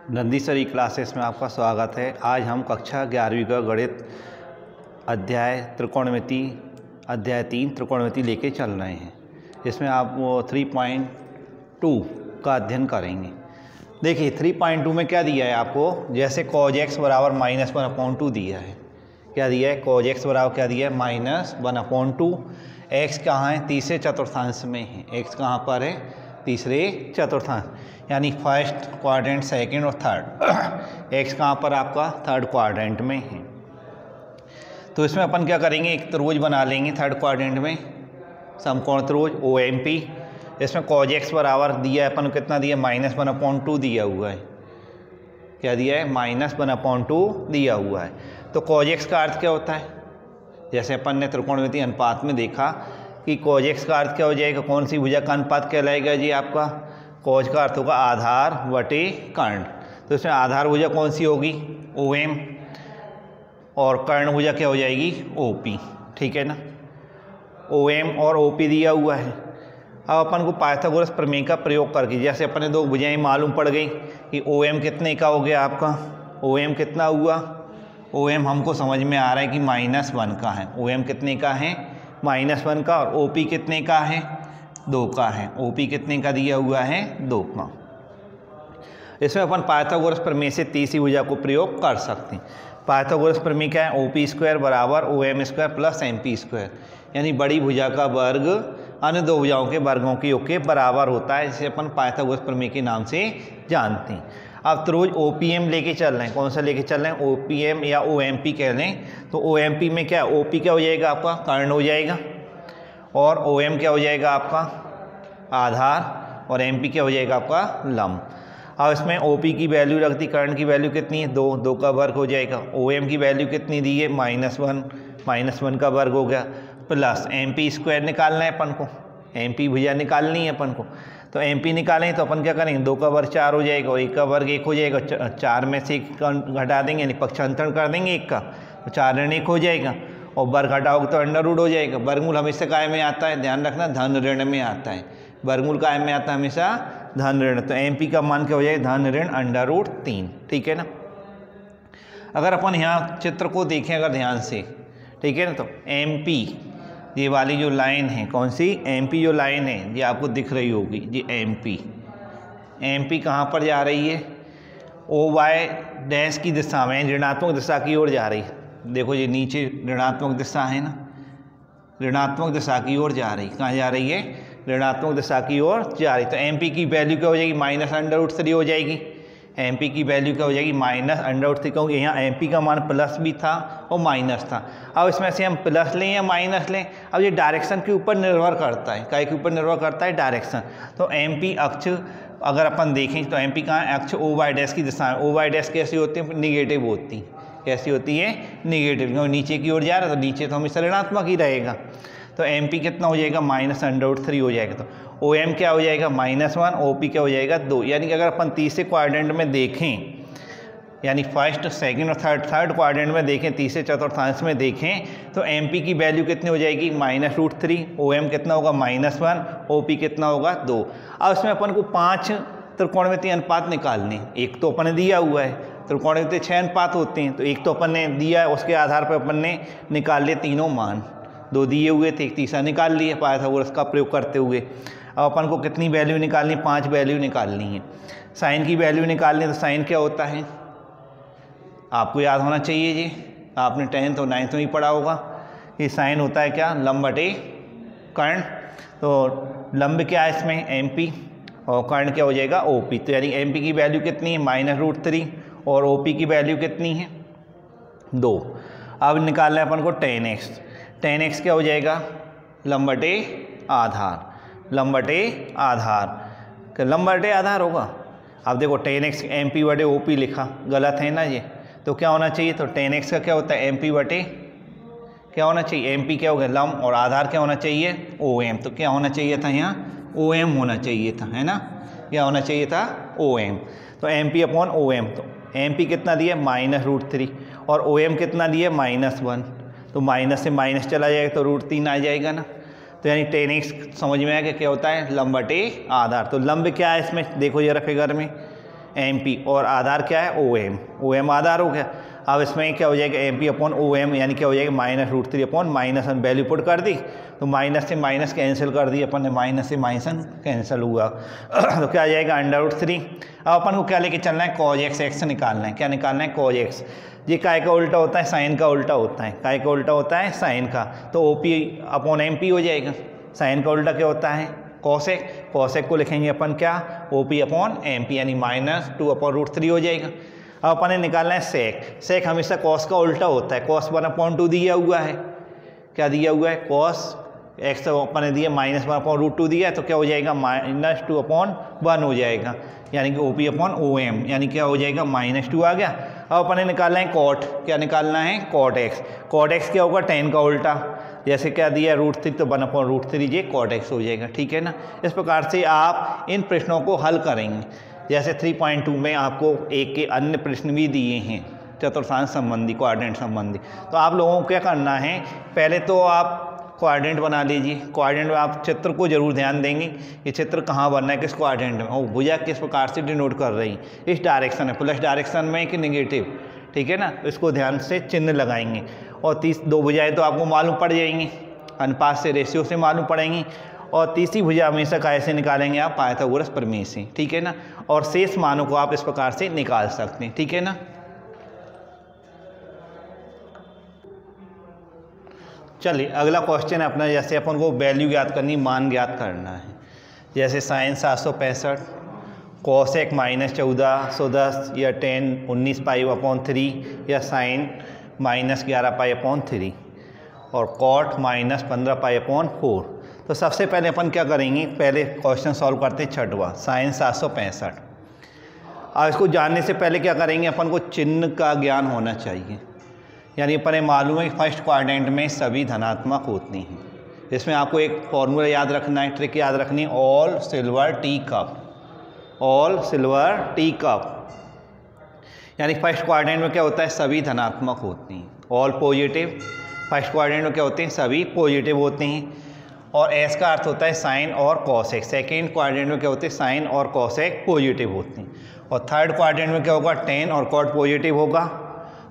नंदीश्वरी classes में आपका स्वागत है। आज हम कक्षा 11वीं का गणित अध्याय त्रिकोणमिति अध्याय 3 त्रिकोणमिति लेके चल रहे हैं। इसमें आप वो 3.2 का अध्ययन करेंगे। देखिए 3.2 में क्या दिया है आपको, जैसे cos x बराबर -1/2 दिया है। क्या दिया है? cos x बराबर क्या दिया है? -1/2। x कहाँ है? तीसरे चतुर्थांश में है। x कहाँ पर है? तीसरे चतुर्थांश, यानी फर्स्ट क्वाड्रेंट, सेकंड और थर्ड। x कहाँ पर आपका? थर्ड क्वाड्रेंट में है। तो इसमें अपन क्या करेंगे, एक त्रिभुज बना लेंगे थर्ड क्वाड्रेंट में, समकोण त्रिभुज OMP। इसमें cos x बराबर दिया है अपन, कितना दिया? -1/2 दिया हुआ है। क्या दिया है? -1/2 दिया हुआ है। तो cos x का अर्थ क्या होता है? जैसे अपन ने त्रिकोणमिति अनुपात में देखा कि cos x का अर्थ क्या हो जाएगा, कौन सी भुजा का अनुपात कहलाएगा जी आपका? cos का अर्थ होगा आधार बटे कर्ण। तो इसमें आधार भुजा कौन सी होगी? OM, और कर्ण भुजा क्या हो जाएगी? OP। ठीक है ना, OM और OP दिया हुआ है। अब अपन को पाइथागोरस प्रमेय का प्रयोग करके, जैसे अपन ने दो भुजाएं मालूम पड़ गई कि OM कितने का हो गया आपका? OM कितना हुआ? OM हमको समझ में आ रहा है कि -1 का है। OM कितने का है? -1 का। और OP कितने का है? 2 का है। OP कितने का दिया हुआ है? 2 का। इसमें अपन पाइथागोरस प्रमेय से तीसरी भुजा को प्रयोग कर सकते हैं। पाइथागोरस प्रमेय क्या है? OP² बराबर OM² प्लस MP², यानी बड़ी भुजा का वर्ग अन्य दो भुजाओं के वर्गों के योग के बराबर होता है, जिसे अपन पाइथागोरस प्रमेय के नाम से जानते हैं। अब त्रिभुज OPM लेके चल रहे हैं। कौन सा लेके चल रहे हैं? OPM या OMP कह लें। तो OMP में क्या? OP क्या हो जाएगा आपका? कर्ण हो जाएगा। और OM क्या हो जाएगा आपका? आधार। और MP क्या हो जाएगा आपका? लंब। अब इसमें OP की वैल्यू रख दी, कर्ण की वैल्यू कितनी है? 2, 2 का वर्ग हो जाएगा। OM की वैल्यू कितनी दी है? -1 का वर्ग हो गया, प्लस MP² निकालना है अपन को। MP भुजा निकालनी है अपन को। तो MP निकालें तो अपन क्या करेंगे? 2 का वर्ग 4 हो जाएगा, और 1 का वर्ग 1 हो जाएगा। 4 में से 1 घटा देंगे, यानी पक्षांतरण कर देंगे 1 का, तो 4 ऋण 1 हो जाएगा। और वर्ग घटाओगे तो अंडर रूट हो जाएगा। वर्गमूल हमेशा काय में आता है? ध्यान रखना, धन ऋण में आता है। वर्गमूल काय में आता है? हमेशा धन ऋण। तो MP का मान क्या हो जाएगा? धन ऋण √3। ठीक है ना। अगर अपन यहाँ चित्र को देखें अगर ध्यान से, ठीक है ना, तो MP ये वाली जो लाइन है, कौन सी? MP जो लाइन है ये आपको दिख रही होगी जी, MP कहाँ पर जा रही है? OY' की दिशा में, ऋणात्मक दिशा की ओर जा रही है। देखो ये नीचे ऋणात्मक दिशा है ना, ऋणात्मक दिशा की ओर जा रही। कहाँ जा रही है? ऋणात्मक दिशा की ओर जा रही। तो MP की वैल्यू क्या हो जाएगी? -√3 हो जाएगी। MP की वैल्यू क्या हो जाएगी? -√3, क्योंकि यहाँ MP का मान प्लस भी था और माइनस था। अब इसमें से हम प्लस लें या माइनस लें, अब ये डायरेक्शन के ऊपर निर्भर करता है। काय के ऊपर निर्भर करता है? डायरेक्शन। तो MP अक्ष अगर अपन देखें तो MP कहाँ है? अक्ष OY' की दिशा में। OY' कैसी होती है? निगेटिव होती। कैसी होती है? निगेटिव, क्योंकि नीचे की ओर जा रहा है तो नीचे तो हमेशा ऋणात्मक ही रहेगा। तो MP कितना हो जाएगा? -√3 हो जाएगा। तो OM क्या हो जाएगा? -1, OP क्या हो जाएगा? 2। यानी कि अगर अपन तीसरे क्वाड्रेंट में देखें, यानी फर्स्ट, सेकंड और थर्ड क्वाड्रेंट में देखें, तीसरे चतुर्थांश में देखें, तो MP की वैल्यू कितनी हो जाएगी? -√3। OM कितना होगा? -1। OP कितना होगा? 2। अब इसमें अपन को 5 त्रिकोणमितीय अनुपात निकालने। एक तो अपन ने दिया हुआ है, त्रिकोणमितीय 6 अनुपात होते हैं, तो एक तो अपन ने दिया है, उसके आधार पर अपन ने निकाल लिए तीनों मान। 2 दिए हुए थे, एक तीसरा निकाल लिए पाइथागोरस का प्रयोग करते हुए। अब अपन को कितनी वैल्यू निकालनी? 5 वैल्यू निकालनी है। साइन की वैल्यू निकालनी है, तो साइन क्या होता है? आपको याद होना चाहिए जी, आपने 10th और 9th में ही पढ़ा होगा कि साइन होता है क्या? लंब बटे कर्ण। तो लंब क्या है इसमें? MP, और कर्ण क्या हो जाएगा? OP। तो यानी MP की वैल्यू कितनी है? -√3, और OP की वैल्यू कितनी है? 2। अब निकालना है अपन को 10x। 10x क्या हो जाएगा? लंब बटे आधार। लंब बटे आधार, लंब बटे आधार होगा। अब देखो 10x MP बटे OP लिखा, गलत है ना ये। तो क्या होना चाहिए? तो 10x का क्या होता है? MP बटे क्या होना चाहिए? MP क्या हो गया? लंब, और आधार क्या होना चाहिए? OM। तो क्या होना चाहिए था यहाँ? OM होना चाहिए था, है ना। क्या होना चाहिए था? OM। तो MP/OM। तो MP कितना दिया? -√3, और OM कितना दिया? -1। तो माइनस से माइनस चला जाएगा तो √3 आ जाएगा ना। तो यानी 10x समझ में आया कि क्या होता है? लंब बटे आधार। तो लंब क्या है इसमें? देखो जरा फिगर में, MP और आधार क्या है OM, OM आधार हो गया। अब इसमें क्या हो जाएगा MP अपॉन OM यानी क्या हो जाएगा -√3 अपॉन माइनस वैल्यू पुट कर दी तो माइनस से माइनस कैंसिल कर दी अपन ने, माइनस से माइनस कैंसिल हुआ तो क्या आ जाएगा √3। अब अपन को क्या लेके चलना है cos x निकालना है। क्या निकालना है cos x। ये काय का उल्टा होता है साइन का उल्टा होता है, काय का उल्टा होता है साइन का, तो OP अपॉन MP हो जाएगा। साइन का उल्टा क्या होता है cosec, cosec को लिखेंगे अपन क्या OP अपॉन MP यानी -2 अपॉन √3 हो जाएगा। अब अपन ने निकालना है सेक, सेक हमेशा कॉस का उल्टा होता है, cos 1/2 दिया हुआ है, क्या दिया हुआ है cos x अपन ने दिया -1/√2 दिया है तो क्या हो जाएगा -2/1 हो जाएगा यानी कि OP अपॉन OM यानी क्या हो जाएगा -2 आ गया। अब अपन ने निकालना है cot, क्या निकालना है cot x, cot x क्या होगा tan का उल्टा, जैसे क्या दिया √3 तो 1/√3 ये cot x हो जाएगा, ठीक है ना। इस प्रकार से आप इन प्रश्नों को हल करेंगे। जैसे 3.2 में आपको एक के अन्य प्रश्न भी दिए हैं चतुर्थांश संबंधी, कोऑर्डिनेट संबंधी, तो आप लोगों को क्या करना है, पहले तो आप कोऑर्डिनेट बना लीजिए। कोऑर्डिनेट में आप चित्र को जरूर ध्यान देंगे कि चित्र कहाँ बनना है, किस कोऑर्डिनेट में, और भुजा किस प्रकार से डिनोट कर रही, इस डायरेक्शन में, प्लस डायरेक्शन में कि नेगेटिव, ठीक है ना, इसको ध्यान से चिन्ह लगाएंगे। और 2 भुजाएँ तो आपको मालूम पड़ जाएंगी, अनुपात से रेशियो से मालूम पड़ेंगी। और तीसरी भुजा हमेशा कैसे निकालेंगे आप, पाइथागोरस प्रमेय से, ठीक है ना। और शेष मानों को आप इस प्रकार से निकाल सकते हैं, ठीक है ना। चलिए अगला क्वेश्चन है अपना, जैसे अपन को वैल्यू ज्ञात करनी, मान ज्ञात करना है। जैसे साइन 765, cosec -1410 या tan 19π/3 या साइन -11π/3 और cot -15π/4। तो सबसे पहले अपन क्या करेंगे, पहले क्वेश्चन सॉल्व करते हैं छठवां, साइन 765। अब इसको जानने से पहले क्या करेंगे, अपन को चिन्ह का ज्ञान होना चाहिए। यानी अपन मालूम है कि फर्स्ट क्वाड्रेंट में सभी धनात्मक होती हैं। इसमें आपको एक फॉर्मूला याद रखना है, ट्रिक याद रखनी है, all silver tea cup, all silver tea cup. यानी फर्स्ट क्वाड्रेंट में क्या होता है, सभी धनात्मक होती हैं, ऑल पॉजिटिव। फर्स्ट क्वाड्रेंट में क्या होते हैं, सभी पॉजिटिव होते हैं। और एस का अर्थ होता है साइन और कॉसेक। सेकेंड क्वाड्रेंट में क्या होते हैं, साइन और कॉसेक पॉजिटिव होते हैं। और थर्ड क्वाड्रेंट में क्या होगा, टेन और कॉट पॉजिटिव होगा।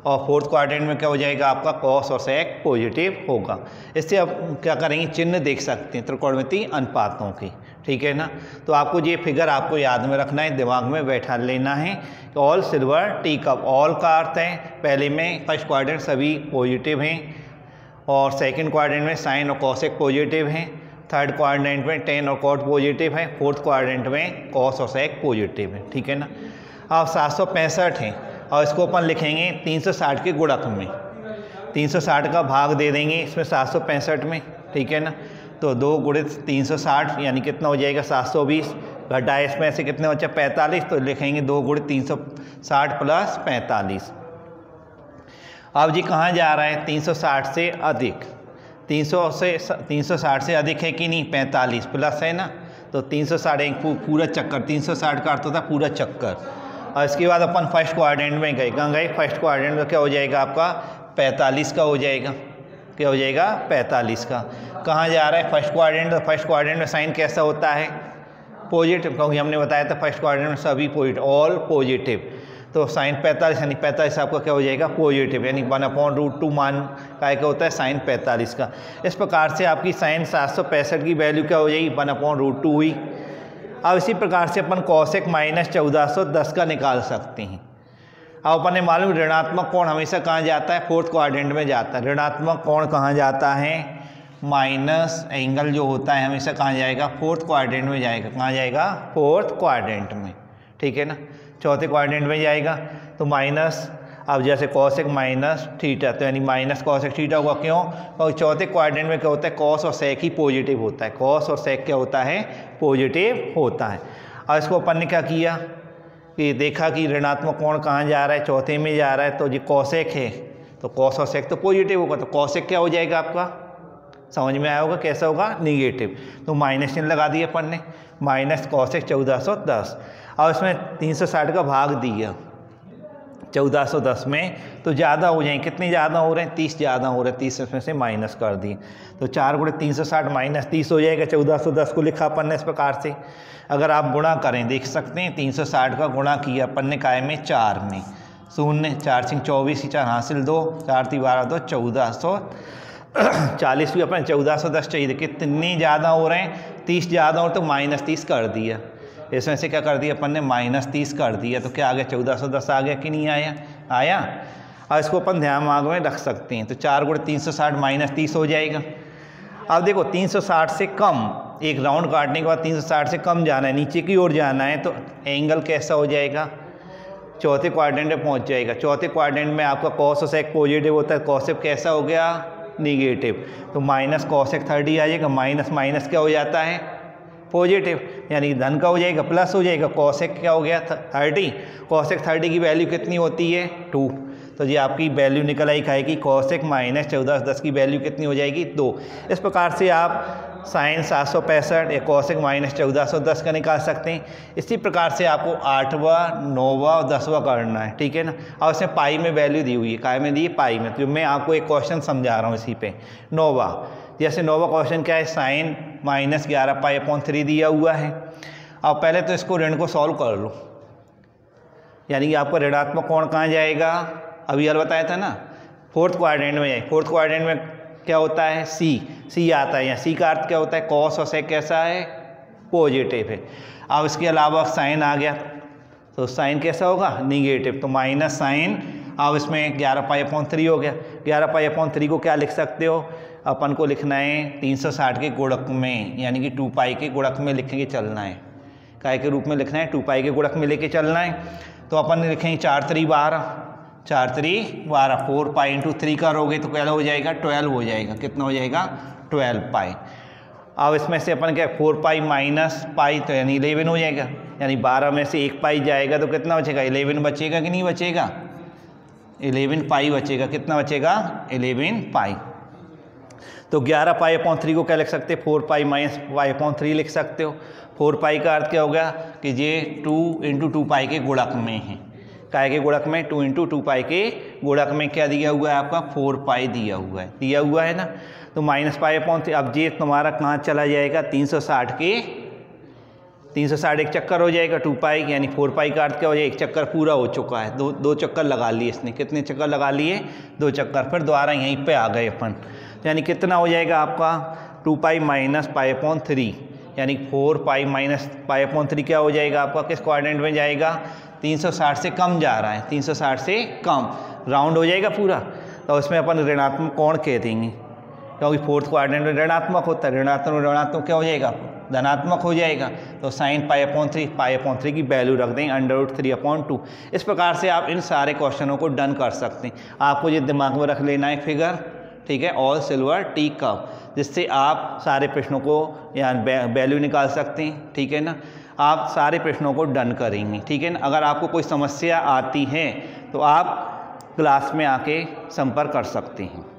और फोर्थ क्वाड्रेंट में क्या हो जाएगा आपका, कॉस और सेक पॉजिटिव होगा। इससे अब क्या करेंगे, चिन्ह देख सकते हैं त्रिकोणमितीय अनुपातों की, ठीक है ना। तो आपको ये फिगर आपको याद में रखना है, दिमाग में बैठा लेना है। All silver tea cup, all का अर्थ है पहले में फर्स्ट क्वाड्रेंट सभी पॉजिटिव हैं, और सेकंड क्वाड्रेंट में साइन और कॉसेक पॉजिटिव हैं, थर्ड क्वाड्रेंट में टेन और कॉट पॉजिटिव है, फोर्थ क्वाड्रेंट में कॉस और सेक पॉजिटिव है, ठीक है ना। अब 765 है और इसको अपन लिखेंगे 360 के गुणक में, 360 का भाग दे देंगे इसमें 765 में, ठीक है ना। तो 2 गुणित 360 यानी कितना हो जाएगा 720, घटा इसमें से कितने बच्चा 45, तो लिखेंगे 2 गुणित 360 प्लस 45। अब जी कहाँ जा रहा है, 360 से अधिक, 360 से अधिक है कि नहीं, 45 प्लस है ना, तो 360 एक पूरा चक्कर, 360 का अर्थ होता है पूरा चक्कर। और इसके बाद अपन फर्स्ट क्वाड्रेंट में गए, कहाँ गए, फर्स्ट क्वाड्रेंट में क्या हो जाएगा आपका 45 का हो जाएगा, क्या हो जाएगा 45 का। कहाँ जा रहा है फर्स्ट क्वाड्रेंट, तो फर्स्ट क्वाड्रेंट में साइन कैसा होता है, पॉजिटिव, क्योंकि हमने बताया था फर्स्ट क्वाड्रेंट में सभी पॉजिटिव, ऑल पॉजिटिव। तो साइन 45 यानी 45 आपका क्या हो जाएगा पॉजिटिव, यानी 1/√2 मान का क्या होता है साइन 45 का। इस प्रकार से आपकी साइन 765 की वैल्यू क्या हो जाएगी 1/√2 हुई। अब इसी प्रकार से अपन कॉसेक -1410 का निकाल सकते हैं। अब अपन ने मालूम ऋणात्मक कोण हमेशा कहाँ जाता है, फोर्थ क्वाड्रेंट में जाता है। ऋणात्मक कोण कहाँ जाता है, माइनस एंगल जो होता है हमेशा कहाँ जाएगा, फोर्थ क्वाड्रेंट में जाएगा। कहाँ जाएगा, फोर्थ क्वाड्रेंट में, ठीक है ना, चौथे क्वाड्रेंट में जाएगा। तो माइनस, अब जैसे कॉसेक माइनस थीटा, तो यानी माइनस कॉसेक थीटा हुआ, क्यों, और चौथे क्वाड्रेंट में क्या होता है, कॉस और सेक ही पॉजिटिव होता है, कॉस और सेक क्या होता है, पॉजिटिव होता है। और इसको अपन ने क्या किया कि देखा कि ऋणात्मक कोण कहाँ जा रहा है, चौथे में जा रहा है, तो ये कॉसेक है, तो कॉस और सेक तो पॉजिटिव होगा, तो कॉसेक क्या हो जाएगा आपका, समझ में आया होगा कैसा होगा, निगेटिव। तो माइनस चिन्ह लगा दिया अपन ने, माइनस कॉसेक 1410। और इसमें 360 का भाग दिया, 1410 में, तो ज़्यादा हो जाएंगे। कितने ज़्यादा हो रहे हैं? 30 ज़्यादा हो रहे हैं। 30 इसमें से माइनस कर दिए तो 4 गुणे 360 माइनस 30 हो जाएगा। 1410 को लिखा अपन ने इस प्रकार से। अगर आप गुणा करें, देख सकते हैं 360 का गुणा किया अपन ने काय में? 4 में। 0 4 सिंह 24 4 हासिल 2 4 3 12 2 1440 भी अपन 1410 चाहिए। कितने ज़्यादा हो रहे हैं? 30 ज़्यादा हो तो माइनस 30 कर दिया। इसमें से क्या कर दिया अपन ने? माइनस 30 कर दिया। तो क्या आ गया? 1410 आ गया कि नहीं आया? आया। और इसको अपन ध्यान में रख सकते हैं। तो 4 गुणे 360 माइनस 30 हो जाएगा। अब देखो 360 से कम, एक राउंड काटने के बाद 360 से कम जाना है, नीचे की ओर जाना है, तो एंगल कैसा हो जाएगा? चौथे क्वाड्रेंट में पहुंच जाएगा। चौथे क्वाड्रेंट में आपका कॉस और सेक पॉजिटिव होता है, कॉसेक कैसा हो गया? निगेटिव। तो माइनस कॉसेक 30 आ जाएगा। माइनस माइनस क्या हो जाता है? पॉजिटिव, यानी धन का हो जाएगा, प्लस हो जाएगा। कॉसेक क्या हो गया? 30। कॉसेक 30 की वैल्यू कितनी होती है? 2। तो ये आपकी वैल्यू निकल आई खाएगी। कॉसेक माइनस 1410 की वैल्यू कितनी हो जाएगी? 2। इस प्रकार से आप साइन 765 या कॉसेक माइनस 1410 का निकाल सकते हैं। इसी प्रकार से आपको 8वां 9वां और 10वां करना है, ठीक है ना। और इसमें पाई में वैल्यू दी हुई है, काय में दी है? पाई में। तो मैं आपको एक क्वेश्चन समझा रहा हूँ इसी पे। 9वां, जैसे 9वां क्वेश्चन क्या है? साइन माइनस 11 पाई/3 दिया हुआ है। अब पहले तो इसको ऋण को सॉल्व कर लो, यानी कि आपका ऋणात्मक कोण कहाँ जाएगा? अभी यार बताया था ना, फोर्थ क्वाड्रेंट में जाए। फोर्थ क्वाड्रेंट में क्या होता है? सी आता है। यहाँ सी का अर्थ क्या होता है? कॉस और सेक कैसा है? पॉजिटिव है। अब इसके अलावा साइन आ गया तो साइन कैसा होगा? निगेटिव। तो माइनस साइन, अब इसमें 11 पाई/3 हो गया। 11 पाई/3 को क्या लिख सकते हो? अपन को लिखना है 360 के गुणक में, यानी कि 2 पाई के गुणक में लिखेंगे चलना है। काय के रूप में लिखना है? 2 पाई के गुणक में लेके चलना है। तो अपन लिखेंगे 4 3 12, 4 3 12, 4 पाई इंटू 3 करोगे तो क्या हो जाएगा? 12 हो जाएगा। कितना हो जाएगा? 12 पाई। अब इसमें से अपन क्या? 4 पाई माइनस पाई, तो यानी 11 हो जाएगा। यानी 12 में से 1 पाई जाएगा तो कितना बचेगा? 11 बचेगा कि नहीं बचेगा? 11 पाई बचेगा। कितना बचेगा? 11 पाई। तो 11 पाई/3 को क्या लिख सकते हैं? 4 पाई माइनस पाई/3 लिख सकते हो। 4 पाई का अर्थ क्या होगा? कि ये 2 इंटू 2 पाई के गुणक में है। काय के गुणक में? 2 इंटू 2 पाई के गुणक में क्या दिया हुआ है आपका? 4 पाई दिया हुआ है ना। तो माइनस पाई/3, अब ये तुम्हारा कहाँ चला जाएगा? 360 के 360 एक चक्कर हो जाएगा 2 पाई, यानी 4 पाई का अर्थ क्या हो जाएगा? एक चक्कर पूरा हो चुका है। दो चक्कर लगा लिए इसने। कितने चक्कर लगा लिए? 2 चक्कर। फिर दोबारा यहीं पे आ गए अपन। यानी कितना हो जाएगा आपका? 2 पाई माइनस पाई/3, यानी 4 पाई माइनस पाई/3 क्या हो जाएगा आपका? किस क्वाड्रेंट में जाएगा? 360 से कम जा रहा है। 360 से कम राउंड हो जाएगा पूरा। तो उसमें अपन ऋणात्मक कोण कह देंगे, क्योंकि फोर्थ क्वाड्रेंट में ऋणात्मक होता है। ऋणात्मक क्या हो जाएगा? धनात्मक हो जाएगा। तो साइन पाई/3 की वैल्यू रख देंगे √3/2। इस प्रकार से आप इन सारे क्वेश्चनों को डन कर सकते हैं। आपको ये दिमाग में रख लेना है फिगर, ठीक है, ऑल सिल्वर टी कप, जिससे आप सारे प्रश्नों को या वैल्यू निकाल सकते हैं, ठीक है ना। आप सारे प्रश्नों को डन करेंगे, ठीक है ना। अगर आपको कोई समस्या आती है तो आप क्लास में आके संपर्क कर सकते हैं।